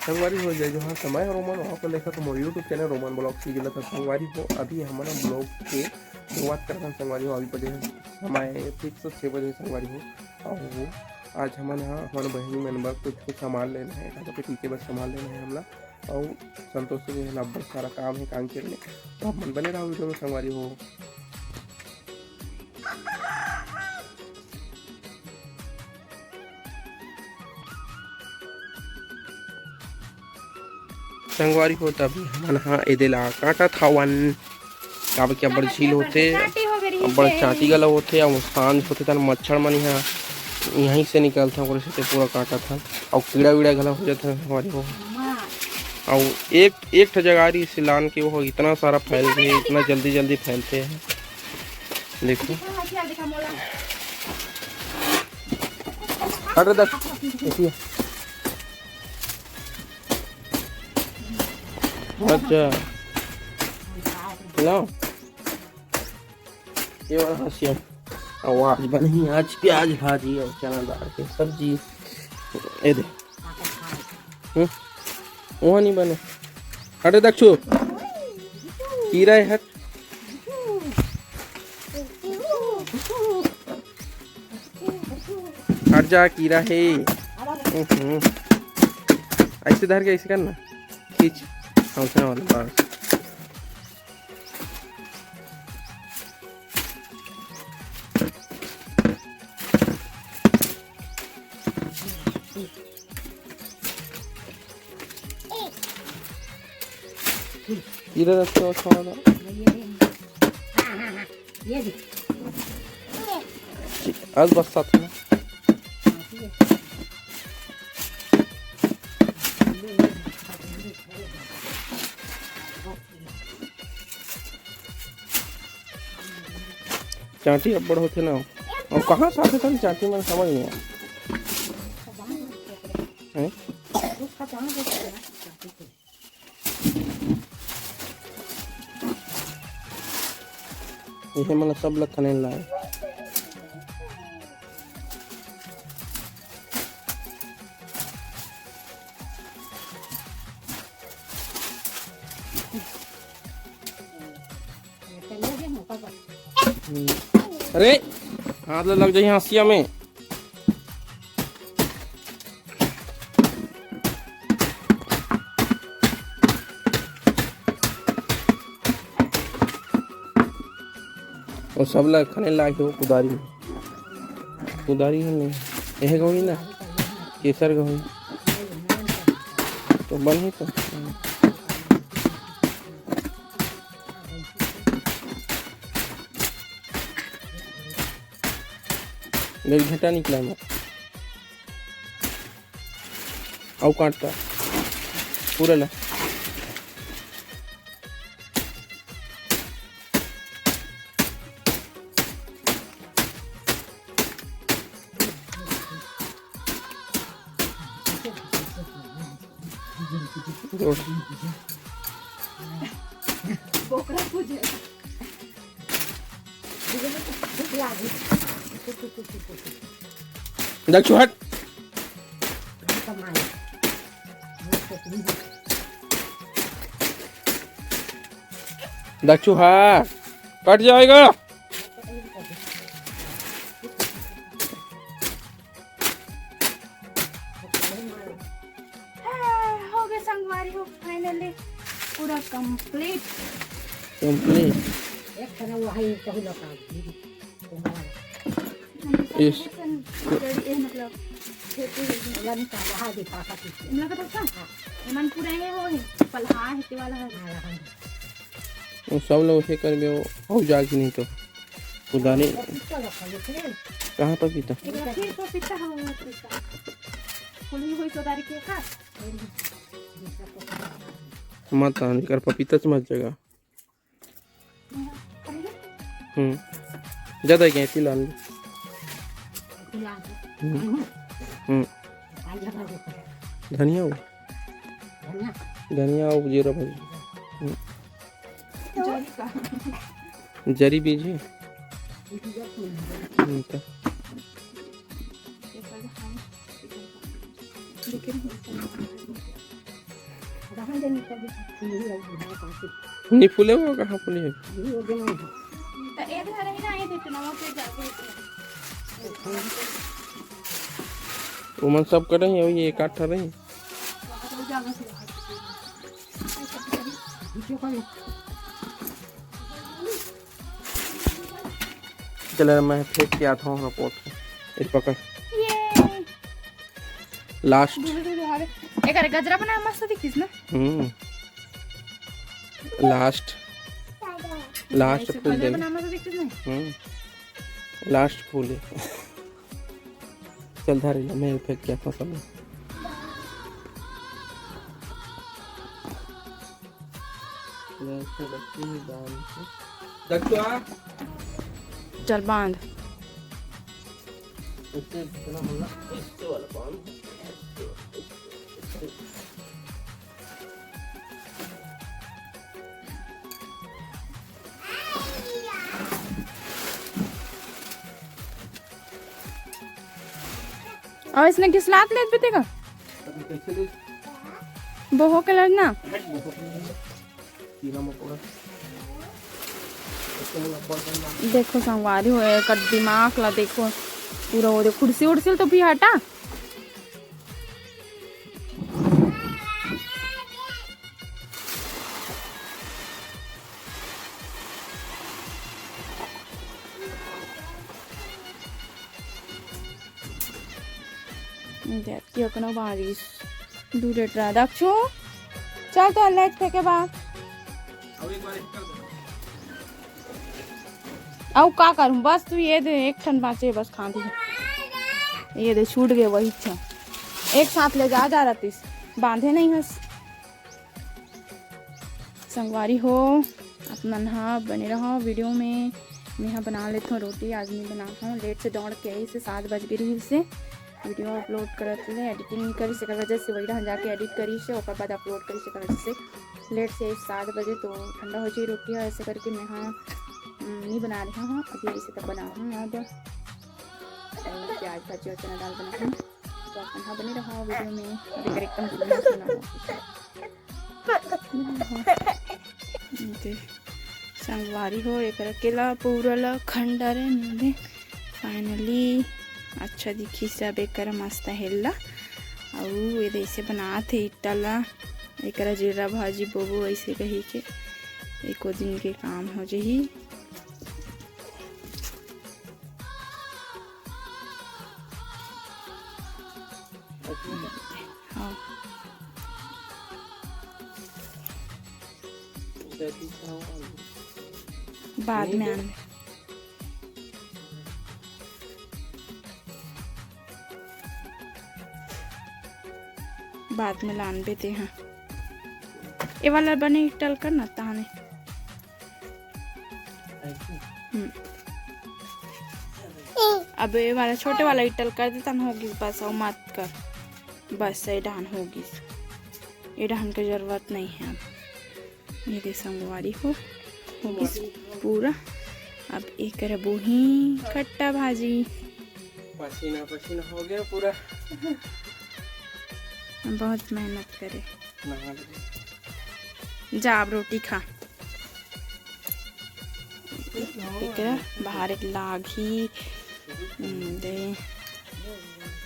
संगवारी हो जाए जहाँ समय रोमन वहाँ पर लिखा तो मोर यूट्यूब चैनल रोमन ब्लॉग से गिला था संगवारी हो। अभी हमारा ब्लॉग के शुरुआत करता हैं संगवारी हो। अभी बजे समय फिक्स 6 बजे संगवारी हो। और वो आज हमारे यहाँ हमारे बहनी मन कुछ सामान लेना है, एक पे टीके बस सामान लेना है हमला। और संतोष से जो है बहुत सारा काम है काम करने, तो आप मन बने रहा वीडियो में संगवारी हो। संगवारी हो तभी हमारे यहाँ एदेला काटा था वन काबर के बड़ झील होते, बड़ चाटी गला होते और सांझ होते तन मच्छर मन यहाँ यहीं से निकलता ओकरे से पूरा काटा था और कीड़ा वीड़ा गला हो जाता है हमारी वो। और एक जगारी से लान के वो इतना सारा फैल गए, इतना जल्दी जल्दी फैलते हैं। देखो अरे देख अच्छा लो ये वाला हंसिया और आज बनी आज प्याज भाजी और चना दाल की सब्जी। ये दे वहाँ नहीं बने। हटे दक्षु कीड़ा है, हट हट जा कीड़ा है। ऐसे धर के ऐसे करना खींच हौसला वाला बस। कीड़ा रखते हो थोड़ा आज बस साथ में चाटी अब्बड़ होते ना। और कहाँ से आते थे चाटी में समझ नहीं आया। ये मतलब सब लोग खाने लाए। अरे हाथ लग जाए हंसिया में। और सब लोग खाने लायक हो कुदारी में, कुदारी है नहीं यह गई ना केसर गई तो बन ही तो मेरी घटा निकला मैं और काटता पूरा ला। दक्षु हट दक्षु हट कट जाएगा। हो गया संगवारी हो फाइनली पूरा कंप्लीट एक तरह वही कहीं लगा इस मतलब लनी का वहाँ भी पापा की इनला का तो मन पूरा है हो पलहा हेते वाला है वो सब लोग उसे कर में हो जाएगी नहीं तो उदाने कहाँ पर पीता फिर तो पिता हो फुली हुई तो दारी के खा मत आने कर पपीता से मत जगह ज्यादा क्या तिलान धनिया धनिया और जीरा भाजी जरी बीज है कहाँ देने कभी फूल ही लगी काफी नहीं फूले वो कहाँ फूले है? ये हो गया तो ए धर ही ना ए देते ना वो पे जाके उमन सब कर रही है ये काट रही है। वो जाना से वीडियो कॉल चल मैं फेंक के आता हूँ रिपोर्ट को। एक पकड़ ये लास्ट। दूर दूर हारे एक अरे गजरा बना मस्त दिखिस ना लास्ट लास्ट फूल गजरा दे। बना मस्त दिखिस ना लास्ट फूल है। चल धारी मैं फेंक के आता हूँ सब। चल बांध और इसने किस लात ले बेटेगा बोहो कलर ना देखो संगवारी हो एक दिमाग ला देखो पूरा वो देखो कुर्सी उर्सी तो भी हटा क्यों कनो बारिश दूर ट्रा दक्षु चल तो लेट फेंके बाद अब का करूं बस तू ये दे एक ठन बाचे बस खा दी ये दे छूट गए वही अच्छा एक साथ ले जा रतीस बांधे नहीं हंस संगवारी हो अपना नहा बने रहो वीडियो में। मैं यहाँ बना लेता हूँ रोटी आज नहीं बनाता हूँ लेट से दौड़ के आई से 7 बज गई से वीडियो अपलोड करते एडिटिंग करी से वजह से वही रह जाके एडिट करी से और बाद अपलोड करी से वजह से लेट से 7 बजे तो ठंडा हो जाए रोटी है ऐसे करके मैं हाँ नहीं बना रही हूँ अभी ऐसे तक बना हूँ। अब प्याज भाजी और चना दाल बना हूँ तो अपन हाँ बने रहा वीडियो में अभी एकदम संगवारी हो एक अकेला पूरा खंडर है फाइनली अच्छा दिखी सब एक मस्त हेल्ला और ये ऐसे बनाते इटला एक जीरा भाजी बोबो ऐसे कही के एको दिन के काम हो जाही। हाँ बाद में आने बाद में लान बेते हैं ये वाला बने टल कर ना ताने अब ये वाला छोटे वाला इटल कर देता ना होगी बस और मत कर बस ये डान होगी ये डान की जरूरत नहीं है। अब ये दे संगवारी होगी पूरा। अब एक कर बोही खट्टा भाजी पसीना पसीना हो गया पूरा। बहुत मेहनत करे जा अब रोटी खा बाहर एक लागी दे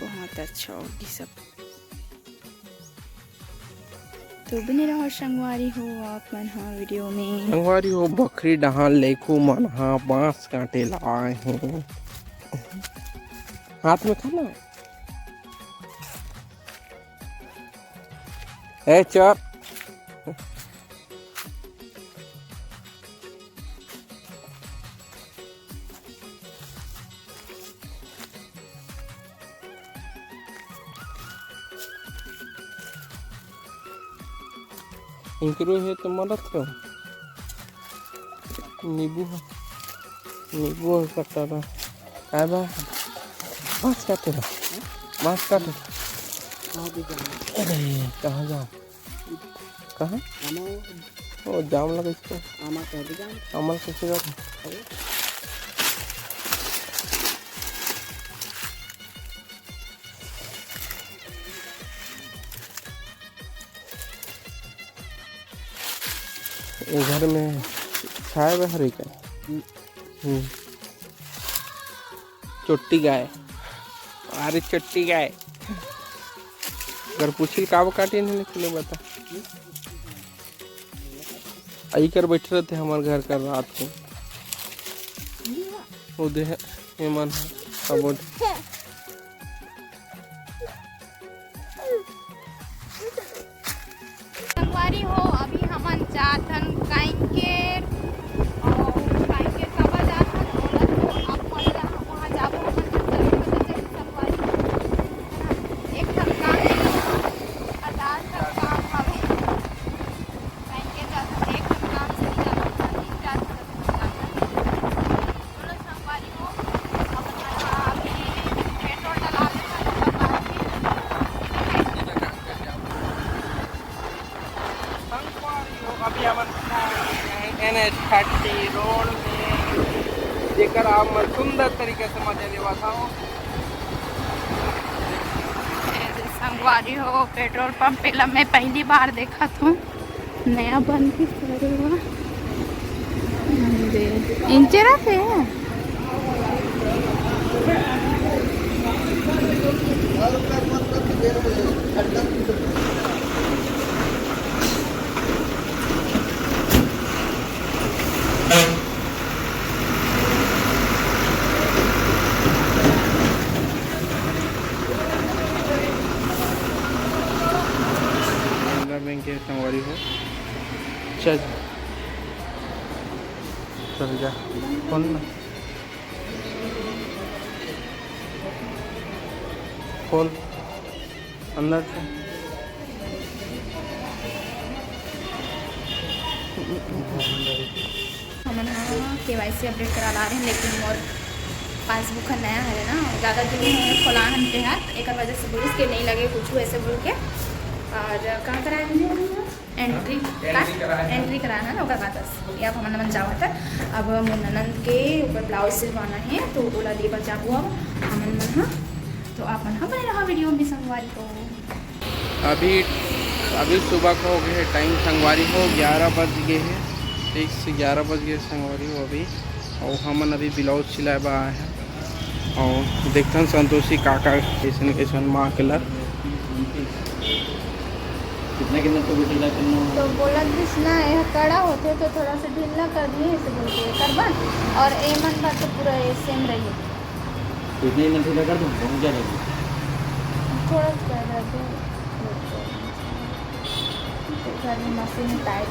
बहुत अच्छा होगी सब। तो बने रहो संगवारी हो आप मन हाँ वीडियो में। संगवारी हो बकरी डहान लेखू मन हाँ बांस काटे लाए हैं हाथ में खाना है चल इंकरो है तो मदद करो नींबू हो सकता था काय बा बांस काटे बांस काटे अरे कहाँ जाओ कहाँ ओ जाम लगा इसको अमल कैसे जाओ ये घर में छाए हुए हरी का चोटी गाय अरे चोटी गाय अगर पूछी काब काटे नहीं निकले बता आई कर बैठे रहते हमारे घर का रात को उदय हेमन सबोट संगवारी हो अभी हमन जाथन काइन के कबा जाथन ओला तो आप मन वहां जाबो हमन संगवारी एक ठन काम आधार का काम हवे काइन के जाथन एक ठन काम से नहीं जाथन ओला संगवारी हो अपन अभी पेट्रोल डला अभी NH30 रोड में जेकर आप सुंदर तरीके से मजा लेवा था संगवारी हो पेट्रोल पंप पे मैं पहली बार देखा था नया बन के इंचरा से बैंक के संगवारी हो चल चल जा कौन ना खोल अंदर से हम KYC अपडेट करा ला रहे हैं लेकिन मोर पासबुक नया है ना ज़्यादा दिन खोलान पे है एक वजह से पुलिस के नहीं लगे कुछ ऐसे बोल के और कहाँ कराया एंट्री कराया है ना ओका कागज या हमारा मन जावा था अब ननंद के ऊपर ब्लाउज सिलवाना है तो बोला देवर जाबू अब हमन मन हाँ तो आप मन हाँ बने रहा वीडियो में संगवारी को अभी सुबह का हो गया है टाइम संगवारी हो 11 बज गए हैं ठीक से 11 बज गए संगवारी हो अभी और हमन अभी ब्लाउज सिलाए बा आए हैं और देखते संतोषी काका कैसन कैसन माँ कलर कितना तो ढीला करना तो बोला कृष्णा यह कड़ा होते तो थोड़ा सा ढीला कर दिए ऐसे बोलते करबन और एमन का तो पूरा सेम रही कितने में ढीला कर दूँ पहुँच जाएगी थोड़ा सा कर दे घर में मशीन टाइट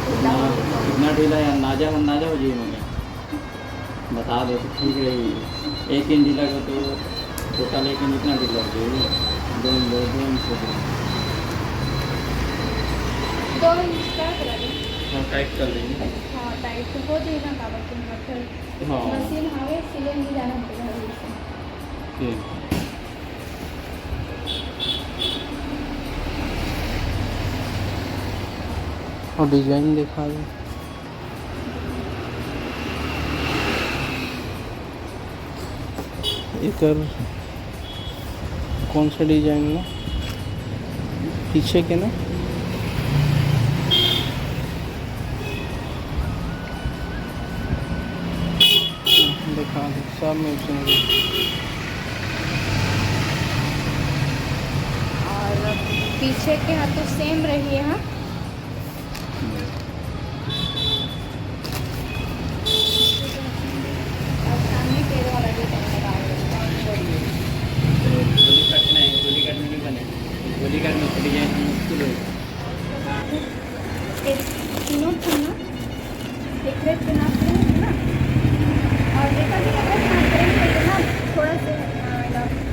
इतना ढीला या नाजा हो जाइए मुझे बता दो तो ठीक रहेगी 1 इंच ढीला का तो टोटल 1 इंच इतना ढीला हो जाएगी 2 इंच 2 इंच का करा दे हाँ टाइट कर देंगे हाँ टाइट तो हो जाएगा कागज के मतलब हाँ मशीन हवे सिले नहीं जाना पड़ेगा ठीक और डिजाइन दिखा दो एकर कौन सा डिजाइन ना पीछे के ना दिखा दो सब में और पीछे के हाथ तो सेम रही है हाँ और सामने के वाला गोली कट नहीं बने गोली कट में डिजाइन मुश्किल है तीनों थे ना एक रेट के नाम से ना और देखा कि अगर नाम करेंगे ना थोड़ा से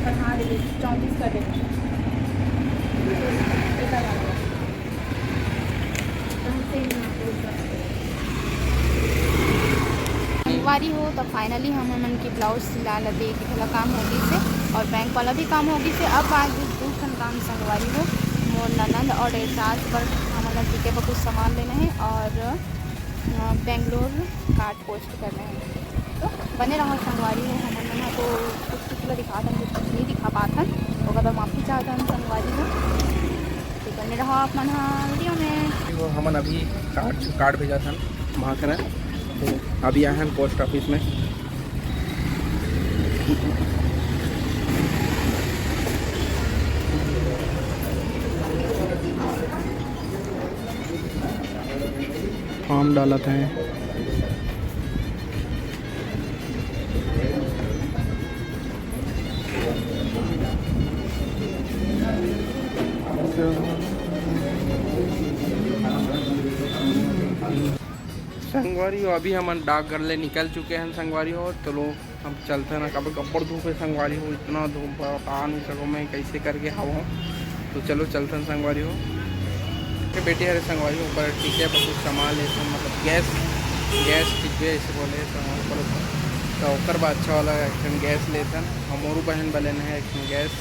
बढ़ा देंगे 34 कर देंगे संगवारी हो तो फाइनली हम मन की ब्लाउज सिला लगे कि थोड़ा काम होगी से और बैंक वाला भी काम होगी से अब आज दूसरा काम संगवारी हो मोर ननंद और एहसास पर हमारा टिके पर कुछ सामान लेना है और बेंगलोर कार्ड पोस्ट करना है तो बने रहो संगवारी हो हमारे मना तो कुछ दिखा था कुछ नहीं दिखा पाता वो कदम माफ़ी चाहता संगवारी हो तो बने रहो आप मना वीडियो में। हो हमन अभी कार्ड भेजा था वहाँ करा, तो अभी आए हैं पोस्ट ऑफिस में। फॉर्म डाला था संगवारी हो। अभी हम डाकघर ले निकल चुके हैं संगवारी हो। चलो हम चलते हैं ना, कब कपड़ धूप है संगवारी हो, इतना धूप आ नहीं सको मैं कैसे करके हवा। तो चलो चलते हैं संगवारी हो के बेटी हरे संगवारी हो ऊपर ठीक है बहुत सामान ले, मतलब गैस ठीक है ऐसे बोले तो ओकर बाद अच्छा वाला एक गैस लेते हैं। हम और बहन वाले है एक गैस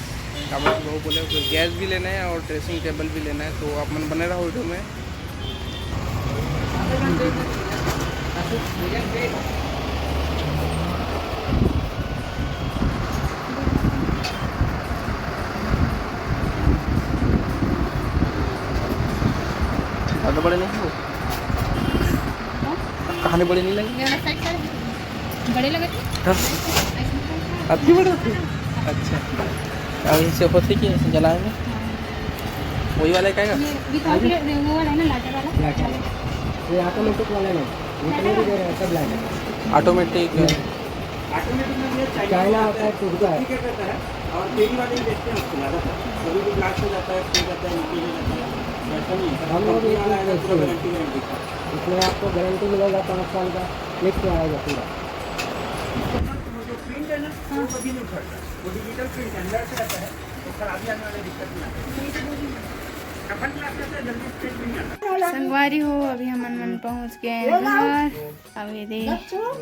का वो बोले गैस भी लेना है और ड्रेसिंग टेबल भी लेना है। तो आप मन बने रहो वीडियो में। ज़्यादा बड़े नहीं हो, खाने बड़े नहीं लगे, बड़े लगे अति बड़े होते। अच्छा अब इसे होते कि ऐसे जलाएंगे वही वाला है क्या? वो वाला है ना, लाटा वाला। ये ऑटोमेटिक वाला नहीं, ऑटोमेटिक दे रहा है, सब लाइट है। ऑटोमेटिक ऑटोमेटिक चाइना होता है, टूटता है और तेरी वाले ही देखते हैं उसको ज़्यादातर, कभी भी ब्लास्ट हो जाता है, टूट जाता है, नीचे हो जाता है। ऐसा नहीं है, हम लोग वाला है पूरा गारंटी का, इसमें आपको गारंटी मिलेगा 5 साल का, लिख के आएगा पूरा। जो प्रिंट है ना वो कभी नहीं उखड़ता, वो डिजिटल प्रिंट अंदर से रहता है, तो खराबी आने वाली दिक्कत नहीं आती। संगवारी हो अभी हम मन पहुँच गए हैं घर। अब ये दे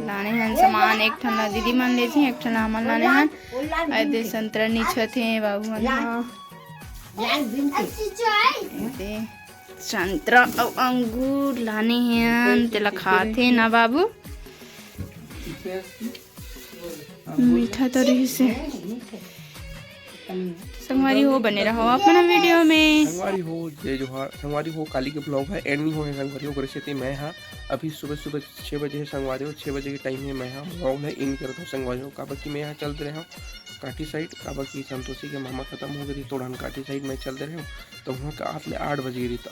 लाने हैं सामान, एक ठन दीदी मन ले थी, एक ठन हमन लाने हैं। ऐसे संतरा नीचे थे बाबू मन दे संतरा और अंगूर लाने हैं, तेला खाते ना बाबू, मीठा तो रही से। संगवारी हो बने रहो अपना वीडियो में। संगवारी हो जय जोहार। संगवारी हो काली के ब्लॉग है एंड नहीं होने संगवारी हो करे मैं हाँ अभी सुबह 6 बजे है संगवारी हो, 6 बजे के टाइम है मैं हाँ ब्लॉग है इन करता हूँ संगवारी हो। काबा की मैं यहाँ चलते रहा हूँ काठी साइड, काबा की संतोषी के मामा खत्म हो गई तोड़न काठी साइड में चलते रहे हूँ। तो वहाँ का आप 8 बजे रही, तो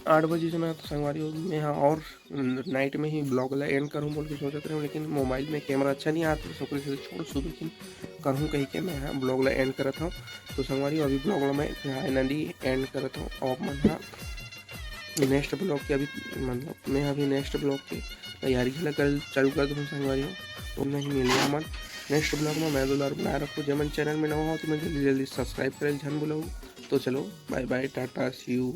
8 बजे से मैं तो संगवारी हो मैं यहाँ और नाइट में ही ब्लॉग ला एंड करूँ बोल के सोचते रहे हूँ, लेकिन मोबाइल में कैमरा अच्छा नहीं आता तो सोच से छोड़ सुबह लेकिन करूँ कहीं के मैं यहाँ ब्लॉग ला एंड करता हूँ। तो संगवारी अभी ब्लॉग ला मैं यहाँ नदी एंड करता हूँ और मैं यहाँ नेक्स्ट ब्लॉग की अभी मतलब मैं अभी नेक्स्ट ब्लॉग की तैयारी कर चालू कर दूँ संगवारी हो। तो नहीं मिलेगा मन नेक्स्ट ब्लॉग में मैं $2 बनाए रखूँ। जब मन चैनल में नवा हो तो मैं जल्दी सब्सक्राइब करें झन बोला। तो चलो bye bye tata see you.